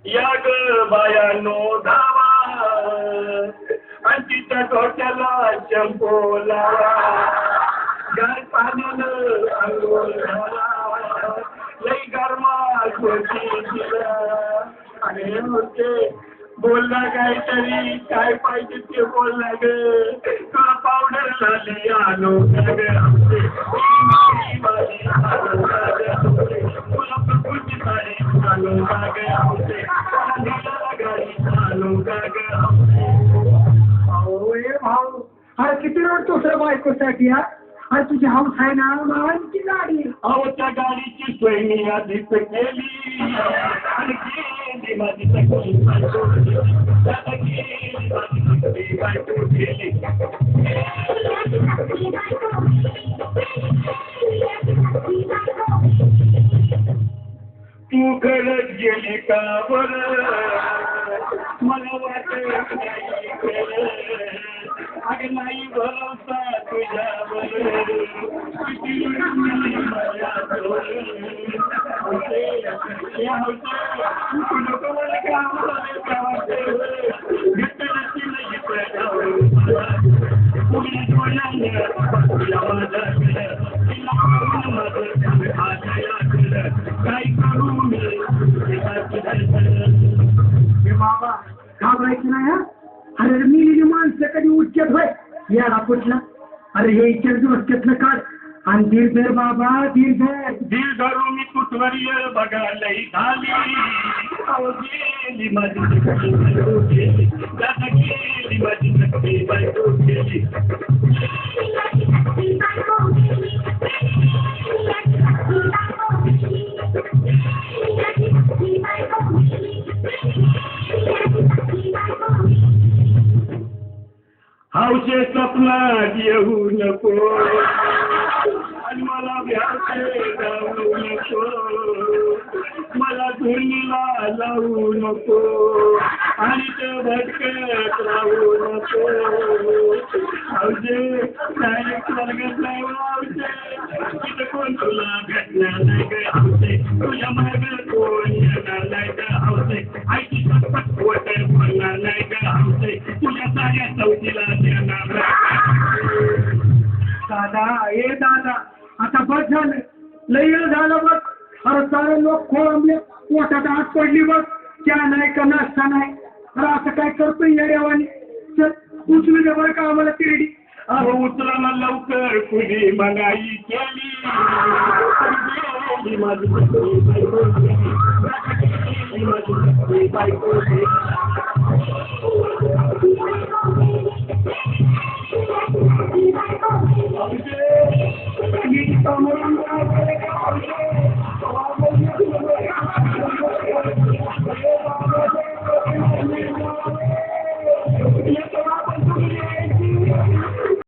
या ग बायानो धावा आणि तिच्या डोक्याला शंभो लावा गार पाण्यानं अंघोळ घाला लई गरमात होती तिला आणि होते बोलला काहीतरी काय पाहिजे ते बोलला ग तुला पावडर झाली आलो तुला प्रकृती साडी आलो भाऊ अरे किती रडतोस रे बायकोसाठी यार अरे तुझी हाऊस आहे ना मावांची गाडी अहो त्या गाडीची सोय मी आधीच केली आणि गेली माझी सगळी बायको गेली तू खरंच गेली का बरं मला वाटत अगं नाही भरोसा तुझ्यावर किती नको मला काम काय करू बाबा घाबरायचं नाही हा अरे मिलेली माणसं कधी उच्चत होय याला कुठला अरे हे इच्छा दिवस घेतलं काढ आणि दीर्घर बाबा दीर्घर मी कुठवर बघायलाही झाली गेली माझी गेली माझी सगळी बायको गेली हौशे स्वप्नात येऊ नको आणि मला भ्यासे जाऊ नको मला धुनीला लावू नको आणि ते भटकत राहू नको हौशे काय स्वर्गात नाही हौशे तिथं कोण तुला भेटणार नाही ग हौशे तुझ्या मागे कोण येणार नाही ग हौशे आईची सतत वटर पडणार नाही ग हौशे तुझ्या साऱ्या चौथीला देणार दादा ए दादा आता बस झालं लई वेळ झालं बघ अरे सारे लोक खोळंबले पोटात आत पडली बघ चहा नाही का नाश्ता नाही अरे असं काय करतोय या देवाने चल उचलू दे बरं का आम्हाला तिरडी अहो उचला ना लवकर कुणी मनाई केली माझी बायको